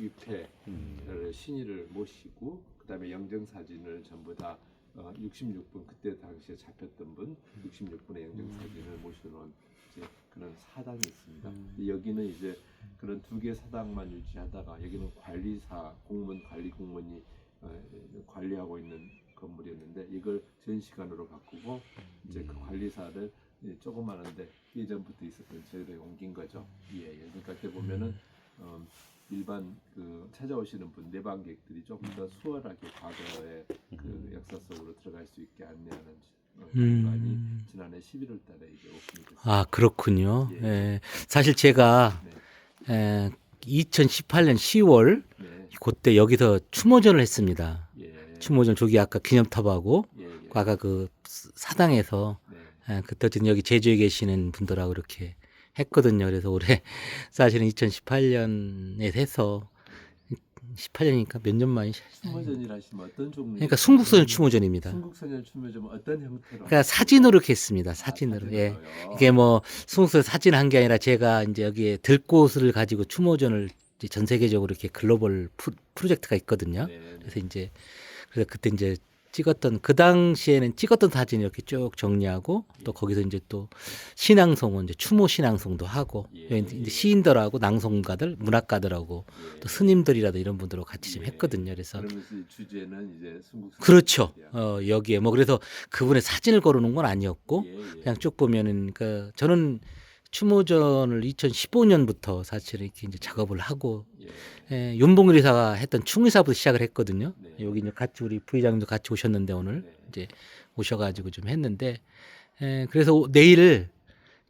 위패를 신의를 모시고 그다음에 영정 사진을 전부 다 66분 그때 당시에 잡혔던 분 66분의 영정 사진을 모셔놓은 이제 그런 사당이 있습니다. 여기는 이제 그런 두 개 사당만 유지하다가 여기는 관리사 공무원 관리 공무원이 관리하고 있는 건물이었는데 이걸 전시관으로 바꾸고 이제 그 관리사를 조그마한데 예전부터 있었던 저희들이 옮긴 거죠. 예. 그러니까 이렇게 보면은 일반 그 찾아오시는 분 내방객들이 조금 더 수월하게 과거의 그 역사 속으로 들어갈 수 있게 안내하는 공간이 지난해 11월달에 이제 오픈이 됐습니다. 아, 그렇군요. 예. 예. 사실 제가 네. 2018년 10월 네. 그때 여기서 추모전을 했습니다. 예. 추모전 저기 아까 기념탑하고 예. 예. 아까 그 사당에서 네. 그때 여기 제주에 계시는 분들하고 이렇게 했거든요. 그래서 올해 사실은 2018년에 해서 18년이니까 몇 년 만이 추모전이라 하시면 어떤 종류? 그러니까 순국소년 추모전입니다. 순국소년 추모전 어떤 형태로? 그러니까 사진으로 이렇게 했습니다. 사진으로. 예. 사진으로요? 이게 뭐 순국소 사진 한 게 아니라 제가 이제 여기에 들꽃을 가지고 추모전을 이제 전 세계적으로 이렇게 글로벌 프로젝트가 있거든요. 네. 그래서 그때 이제 찍었던 그 당시에는 찍었던 사진 이렇게 쭉 정리하고 또 거기서 이제 또 신앙송은 이제 추모 신앙송도 하고 예. 이제 시인들하고 낭송가들 문학가들하고 또 스님들이라도 이런 분들하고 같이 좀 예. 했거든요. 그래서 그러면서 이 주제는 이제 순국소년. 그렇죠. 여기에 뭐 그래서 그분의 사진을 걸어놓은 건 아니었고 예. 그냥 쭉 보면은 그 저는 추모전을 2015년부터 사실 이렇게 이제 작업을 하고 윤봉길 이사가 했던 충의사부터 시작을 했거든요. 네. 여기 이제 같이 우리 부회장님도 같이 오셨는데 오늘 네. 이제 오셔가지고 좀 했는데 그래서 내일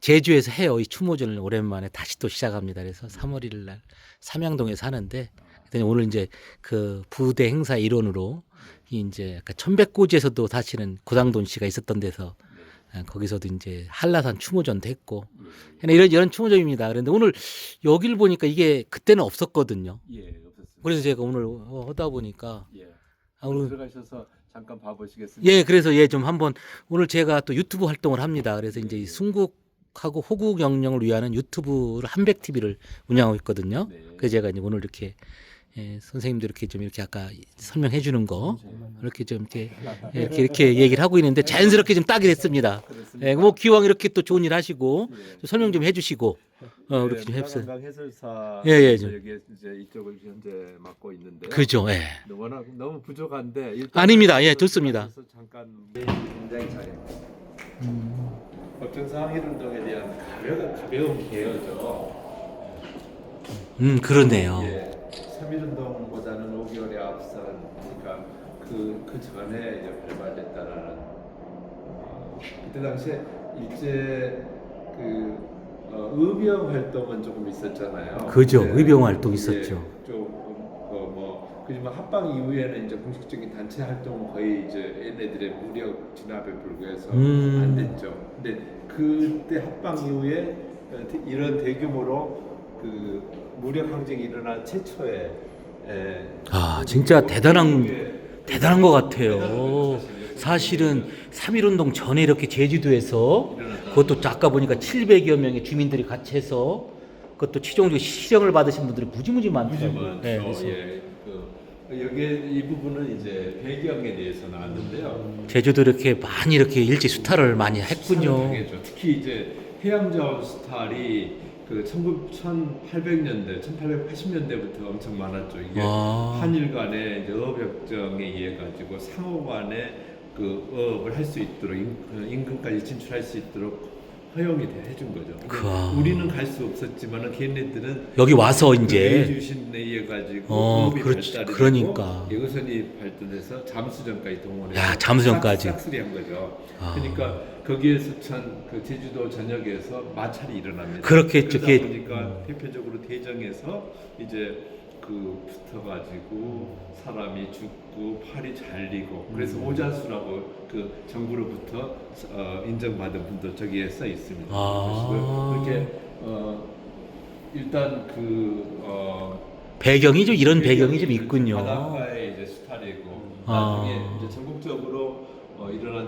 제주에서 해요. 이 추모전을 오랜만에 다시 또 시작합니다. 그래서 3월 1일 날 삼양동에서 하는데 오늘 이제 그 부대 행사 일원으로 이제 약간 천백고지에서도 사실은 고상돈 씨가 있었던 데서 거기서도 이제 한라산 추모전도 했고 이런 추모전입니다. 그런데 오늘 여기를 보니까 이게 그때는 없었거든요. 예, 없었습니다. 그래서 제가 오늘 하다 보니까 예. 오늘 들어가셔서 잠깐 봐보시겠습니까? 예, 그래서 좀 한번 오늘 제가 또 유튜브 활동을 합니다. 그래서 이제 이 순국하고 호국 영령을 위하는 유튜브를 한백TV를 운영하고 있거든요. 네. 그래서 제가 이제 오늘 이렇게 선생님도 이렇게 좀 이렇게 아까 설명해 주는 거 이렇게 좀 이렇게 얘기를 하고 있는데 자연스럽게 좀 따게 됐습니다. 그렇습니다. 뭐 기왕 이렇게 또 좋은 일 하시고 좀 설명 좀 해주시고 이렇게 좀 해주세요. 한강 해설사 예. 여기 이제 이쪽을 현재 맡고 있는데 그죠, 예. 워낙 너무 부족한데 일단 아닙니다. 예, 좋습니다. 잠깐 굉장히 잘해. 법정상 이른동에 대한 가벼운 개요죠. 그러네요. 예, 3.1운동보다는 5개월에 앞선 그러니까 그 전에 이제 발발됐다라는 그때 당시에 일제 의병 활동은 조금 있었잖아요. 그죠, 네. 의병 활동 있었죠. 그지만 합방 이후에는 이제 공식적인 단체 활동은 거의 이제 얘네들의 무력 진압에 불과해서 안 됐죠. 근데 그때 합방 이후에 이런 대규모로 그 무력 항쟁이 일어난 최초의 진짜 대단한 것 같아요. 사실은 3.1운동 전에 이렇게 제주도에서 그것도 아까 보니까 700여 명의 주민들이 같이 해서 그것도 최종적으로 실형을 받으신 분들이 무지무지 많더라고요. 그래서 여기 이 부분은 이제 배경에 대해서 나왔는데요. 제주도 이렇게 많이 이렇게 일제 수탈을 많이 했군요. 당했죠. 특히 이제 해양자원 수탈이 그 1800년대, 1880년대부터 엄청 많았죠. 이게 한일 간의 이제 어업협정에 의해 가지고 상호 간에 그 어업을 할 수 있도록 임금까지 진출할 수 있도록 허용이 해준 거죠. 우리는 갈 수 없었지만은 걔네들은 여기 와서 이제 주신에 의해 가지고 어업이 그렇지. 발달이 그러니까 되고 예거선이 발전해서 잠수정까지 동원해서 야, 잠수정까지. 싹쓸이한 거죠. 그러니까 거기에서 그 제주도 전역에서 마찰이 일어납니다. 그렇겠죠. 그러다 보니까 대표적으로 대정에서 이제 붙어가지고 사람이 죽고 팔이 잘리고 그래서 오자수라고 그 정부로부터 인정받은 분도 저기에 써 있습니다. 그렇게 일단 배경이 좀 이런 배경이 좀 있군요. 바닷가에 이제 수탈이고 나중에 이제 전국적으로 일어난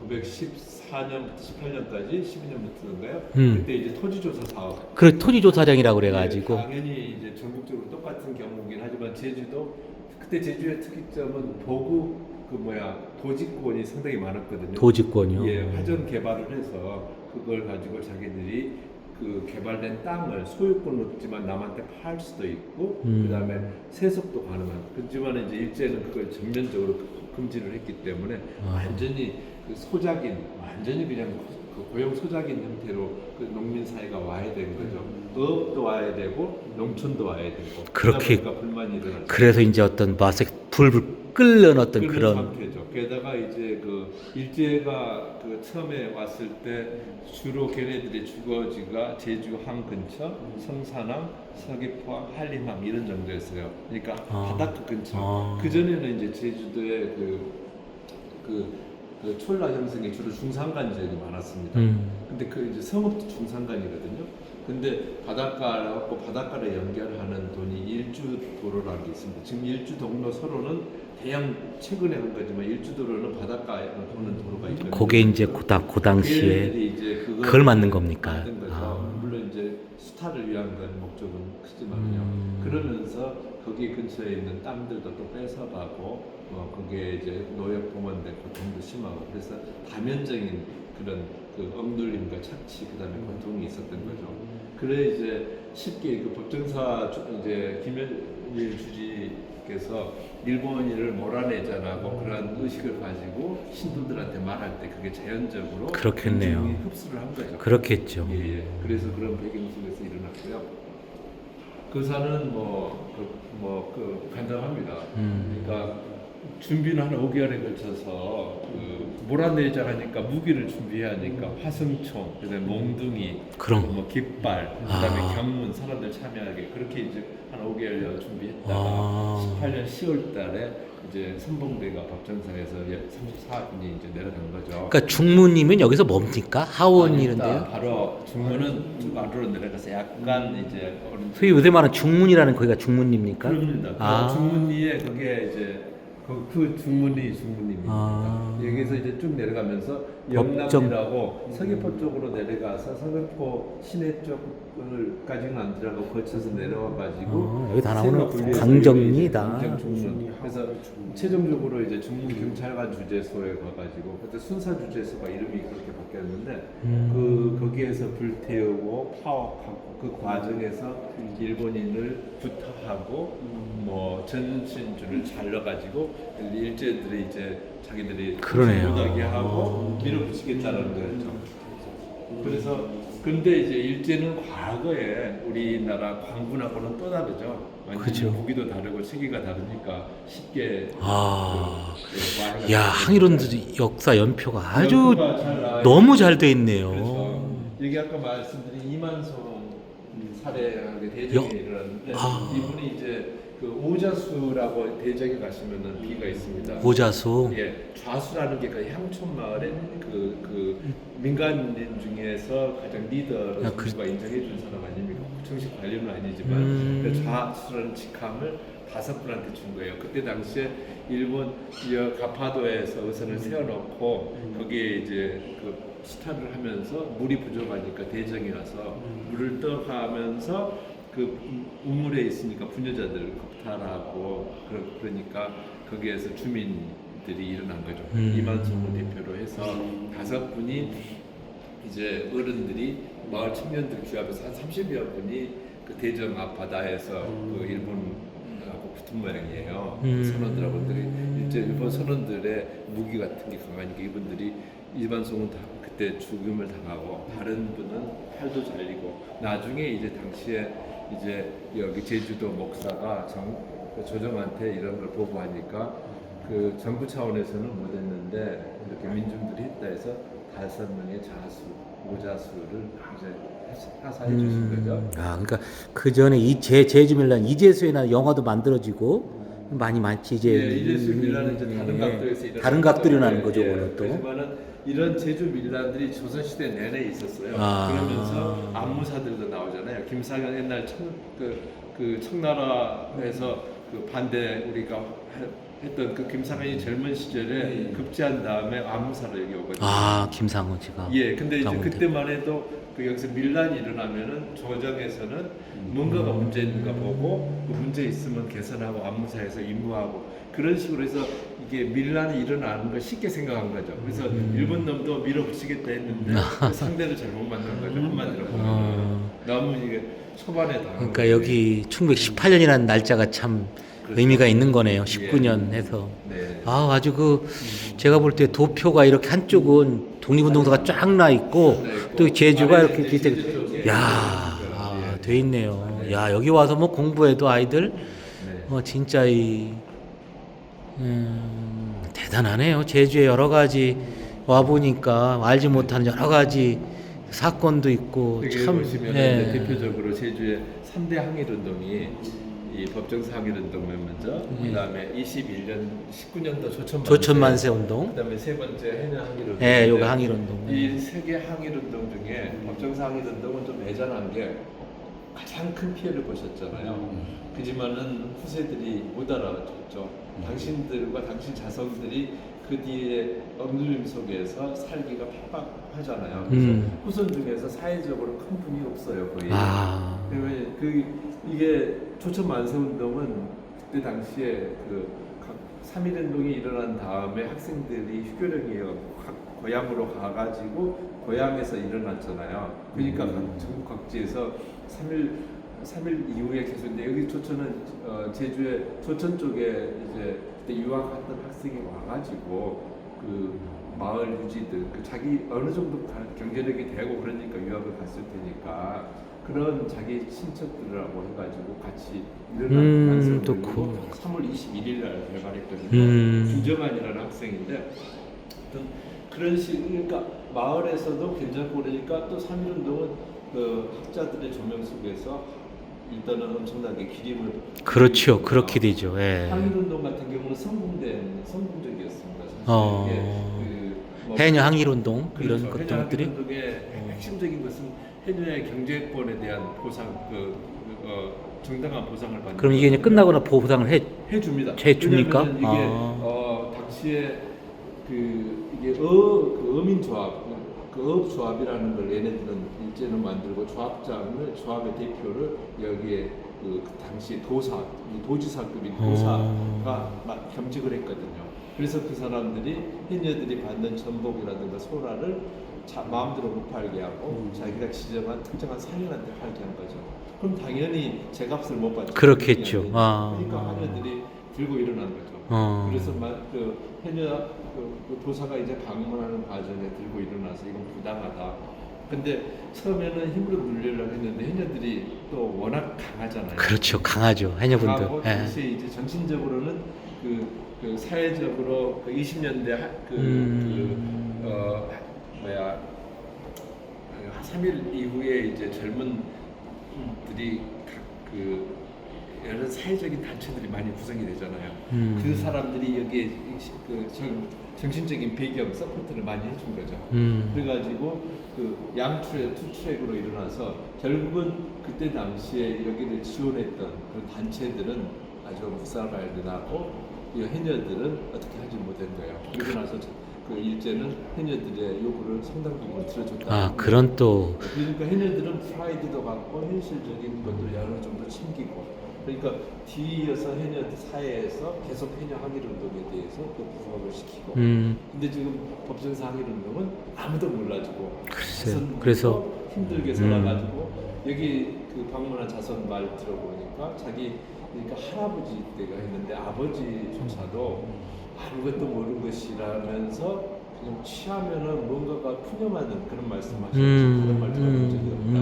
1914년부터 18년까지 12년부터인가요? 음. 그때 이제 토지조사 사업. 그 토지조사령이라고 그래가지고 당연히 이제 전국적으로 똑같은 경우긴 하지만 제주도 그때 제주의 특이점은 도지권이 상당히 많았거든요. 도지권이요. 예, 화전 개발을 해서 그걸 가지고 자기들이 그 개발된 땅을 소유권은 없지만 남한테 팔 수도 있고 그다음에 세습도 가능한. 그렇지만 이제 일제는 그걸 전면적으로 금지를 했기 때문에 완전히 그 완전히 그냥 그 고용 소작인 형태로 그 농민 사회가 와야 된 거죠. 어업도 와야 되고 농촌도 와야 되고. 그렇게 그러다 보니까 불만이 일어났죠. 그래서 이제 어떤 맛에 불 끓는 어떤 그런 상태죠. 게다가 이제 그 일제가 그 처음에 왔을 때 주로 걔네들의 주거지가 제주항 근처, 성산항, 서귀포항, 한림항 이런 정도였어요. 그러니까 바닷가 근처. 그 전에는 이제 제주도에 그 촐라 형성이 주로 중산간 지역이 많았습니다. 근데 그 이제 성읍도 중산간이거든요. 근데 바닷가를 연결하는 돈이 일주도로라는 게 있습니다. 지금 일주동로 서로는 최근에 한 거지만 일주도로는 바닷가에 오는 도로가 있거든요. 그게 이제 그 당시에 이제 그걸 만든 겁니까? 만든 거죠. 물론 이제 수탈을 위한 건 목적은 크지만요. 그러면서 거기 근처에 있는 땅들도 또 뺏어가고 거기에 이제 노역공원대 고통도 심하고 그래서 다면적인 그런 그 억눌림과 착취 그다음에 고통이 있었던 거죠. 그래 이제 쉽게 그 법정사 이제 김현일 주지께서 일본인을 몰아내자라고 그런 의식을 가지고 신도들한테 말할 때 그게 자연적으로 그렇겠네요. 민중이 흡수를 한 거죠. 그렇겠죠. 예. 그래서 그런 배경 속에서 일어났고요. 그 사는 간단합니다. 그러니까 준비는 한 5개월에 걸쳐서 몰아내자 하니까 무기를 준비해야 하니까 화성총, 그다음에 몽둥이, 그럼 깃발, 그다음에 경문 사람들 참여하게 그렇게 이제 한 5개월 준비했다가 18년 10월달에 이제 선봉대가 법정사에서 34분이 이제 내려간 거죠. 그러니까 중무님은 여기서 뭡니까? 하원이는데요. 바로 중문은 좀 아래로 내려가서 약간 이제 소위 요새 말하는 중문이라는 거기가 중문입니까? 그렇습니다. 중문리에 그게 이제 그 중문입니다. 여기서 이제 쭉 내려가면서 영남이라고 서귀포 쪽으로 내려가서 서귀포 시내 쪽을까지는 안 들어가고 거쳐서 내려와가지고 여기 다 나오는 강정리다. 강정 중문. 그래서 최종적으로 이제 중문 경찰관 주재소에 가가지고 그때 순사 주재소가 이름이 그렇게 바뀌었는데 거기에서 불태우고 파업하고 그 과정에서 일본인을 부탁하고 전신줄을 잘라가지고 일제들이 이제 자기들이 못하게 하고 밀어붙이겠다는 거였죠. 그래서 근데 이제 일제는 과거에 우리나라 광군하고는 또 다르죠. 완전히 무기도 다르고 시기가 다르니까 쉽게 야, 항일원 역사 연표가 아주 너무 잘 돼 있네요. 그래서 여기 아까 말씀드린 이만송 살해하게 대정이 일어났는데 이분이 이제 그 오자수라고 대정에 가시면은 비가 있습니다. 오자수. 예, 좌수라는 게 그 향촌 마을의 그 민간인 중에서 가장 리더로 정부가 인정해준 사람 아닙니까? 정식 관료는 아니지만 그 좌수라는 직함을 5분한테 준 거예요. 그때 당시에 일본 가파도에서 의선을 세워놓고 거기에 이제 그 수탈을 하면서 물이 부족하니까 대정이 와서 물을 떠가면서 그 우물에 있으니까 부녀자들 겁탈하고 그러니까 거기에서 주민들이 일어난 거죠. 이만성을 대표로 해서 5분이 이제 어른들이 마을 청년들 규합해서 한 30여 분이 그 대정 앞바다에서 그 일본하고 붙은 모양이에요. 선원들하고들이 이제 일본 선원들의 무기 같은 게 강하니까 이분들이 이만성은 다 그때 죽음을 당하고 다른 분은 팔도 잘리고 나중에 이제 당시에 이제 여기 제주도 목사가 조정한테 이런 걸 보고하니까 그 정부 차원에서는 못했는데 이렇게 민중들이 했다 해서 5명의 오자수를 이제 하사해 주신 거죠. 그러니까 그 전에 제주밀란 이재수에나 영화도 만들어지고 많지 이제. 이재수 밀란은 이제 다른 각도에서 다른 각도로 일어나는 거죠, 오늘 또. 그렇지만은 이런 제주 밀란들이 조선 시대 내내 있었어요. 그러면서 안무사들도 나오잖아요. 김사경 옛날 청나라에서 그 반대 우리가 했던 그 김상현이 젊은 시절에 급제한 다음에 암사로 여기 오거든요. 아 김상우지가. 예, 근데 이제 강원도. 그때만 해도 그 여기서 밀란이 일어나면은 조정에서는 뭔가가 문제 있는가 보고 그 문제 있으면 개선하고 안무사에서 임무하고 그런 식으로 해서 이게 밀란이 일어나는 걸 쉽게 생각한 거죠. 그래서 일본 놈도 밀어붙이겠다 했는데 그 상대를 잘못 만난 거죠. 한마디로 보면 너무 이게 초반에 다. 그러니까 여기 1918년이라는 날짜가 참 그렇죠. 의미가 있는 거네요. 예. 19년 해서. 네. 아 아주 그 제가 볼 때 도표가 이렇게 한쪽은 독립운동사가 쫙 나 있고 또 제주가 이렇게 밑에 돼 있네요. 야 여기 와서 뭐 공부해도 아이들 진짜 대단하네요. 제주에 여러 가지 와 보니까 알지 못하는 여러 가지 사건도 있고 여기 참 보시면 예. 대표적으로 제주의 3대 항일운동이 이 법정사 항일운동면 먼저 그다음에 21년 19년도 조천만세 운동. 그다음에 세 번째 해녀 항일운동. 예, 요거 항일운동. 이 세 개 항일운동 중에 법정사 항일운동은 좀 애잔한 게 가장 큰 피해를 보셨잖아요. 그지만은 후세들이 못 알아줬죠. 당신들과 당신 자손들이 그 뒤에 억눌림 속에서 살기가 팍팍하잖아요. 그래서 후손 중에서 사회적으로 큰 분이 없어요, 거의. 그러면 이게 조천 만세 운동은 그때 당시에 그 3.1운동이 일어난 다음에 학생들이 휴교령이어 고향으로 가가지고 고향에서 일어났잖아요. 그러니까 전국 각지에서 3.1 이후에 계속 근데 여기 조천은 제주의 조천 쪽에 이제 그때 유학했던 학생이 와가지고 그 마을 유지들 그 자기 어느 정도 경제력이 되고 그러니까 유학을 갔을 테니까 그런 자기 친척들하고 해가지고 같이 일어난 만세운동이 3월 21일 날 개발했거든요. 김정환이라는 학생인데 그런 그러니까 마을에서도 괜찮고 그러니까 또 3.1운동은 그 학자들의 조명 속에서 일단은 엄청나게 기림을 그렇죠. 그렇게 되죠. 예. 항일운동 같은 경우는 성공적이었습니다. 사실 뭐 해녀 항일운동 그렇죠. 이런 것들이 해녀 항일운동의 핵심적인 것은 해녀의 경제권에 대한 보상, 정당한 보상을 받는. 그럼 이게 이제 끝나거나 보상을 해줍니다. 해줍니까? 왜냐하면 이게 당시에 이게 그 어민조합, 그 어업조합이라는 걸 얘네들은 일제는 만들고 조합의 대표를 여기에 그 당시 도지사급인 도사가 겸직을 했거든요. 그래서 그 사람들이 해녀들이 받는 전복이라든가 소라를 마음대로 못 팔게 하고 자기가 지정한 특정한 상인한테 팔게 한 거죠. 그럼 당연히 제값을 못 받죠. 그렇겠죠. 그러니까 하녀들이 들고 일어난 거죠. 그래서 그 해녀 그 도사가 이제 방문하는 과정에 들고 일어나서 이건 부당하다. 근데 처음에는 힘으로 눌리려고 했는데 해녀들이 또 워낙 강하잖아요. 그렇죠, 강하죠 해녀분들. 강하고 당시에 이제 정신적으로는 그 사회적으로 그 20년대 3.1 이후에 이제 젊은 들이 여러 사회적인 단체들이 많이 구성이 되잖아요. 그 사람들이 여기에 정신적인 배경 서포트를 많이 해준 거죠. 그래가지고 그 양출의 투트랙으로 일어나서 결국은 그때 당시에 여기를 지원했던 그 단체들은 아주 무사발견하고 이 해녀들은 어떻게 하지 못한 거예요. 그러고 나서 그 일제는 해녀들의 요구를 상당 부분 들어줬다. 그런 또 그러니까 해녀들은 프라이드도 갖고 현실적인 것도 어느 정도 챙기고. 그러니까 뒤이어서 해녀 사회에서 계속 해녀 항일운동에 대해서 또 부각을 시키고. 근데 지금 법정사 항일운동은 아무도 몰라주고. 그래서 힘들게 살아가지고 여기 그 방문한 자손 말 들어보니까 그러니까 할아버지 때가 했는데 아버지조차도 아무것도 모르는 것이라면서 그냥 취하면은 뭔가가 푸념하는 그런 말씀하셨지. 그런 말 들어본 적이 없다.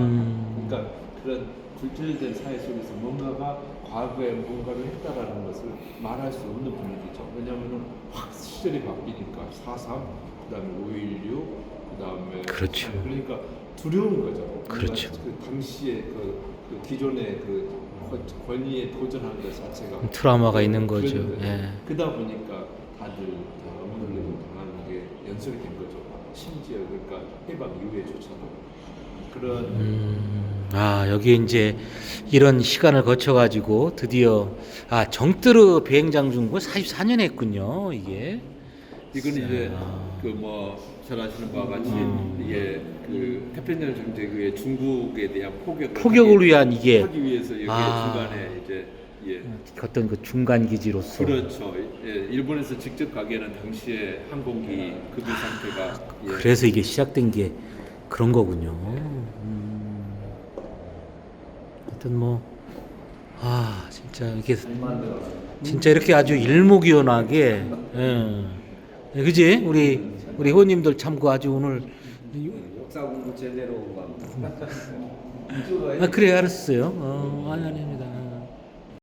그러니까 그런 굴절된 사회 속에서 뭔가가 과거에 뭔가를 했다라는 것을 말할 수 없는 분위기죠. 왜냐하면은 확 시절이 바뀌니까 4.3, 그다음에 5.16, 그다음에 그렇죠. 그러니까 두려운 거죠. 그렇죠. 그 당시에 그 기존의 그 권위에 도전하는 것 자체가 트라우마가 있는 거죠. 예. 그러다 보니까 다들 억눌림을 당하는 게 연속이 된 거죠. 심지어 그러니까 해방 이후에조차도 그런 아, 여기 이제 이런 시간을 거쳐가지고 드디어 정뜨르 비행장 중고 44년 했군요, 이게. 이건 이제 아. 그 뭐 잘 아시는 바와 같이 음. 이게 그 태평양 정책의 중국에 대한 포격을 위한 이게 하기 위해서 여기 중간에 이제 어떤 그 중간 기지로서. 그렇죠. 예, 일본에서 직접 가기에는 당시에 항공기 급유 상태가 그래서 이게 시작된 게 그런 거군요. 하여튼 뭐, 진짜 이렇게, 진짜 이렇게 아주 일목요연하게, 예. 그지? 우리 회원님들 참고 아주 오늘, 역사 공부 제대로 한 그래, 알았어요. 아닙니다.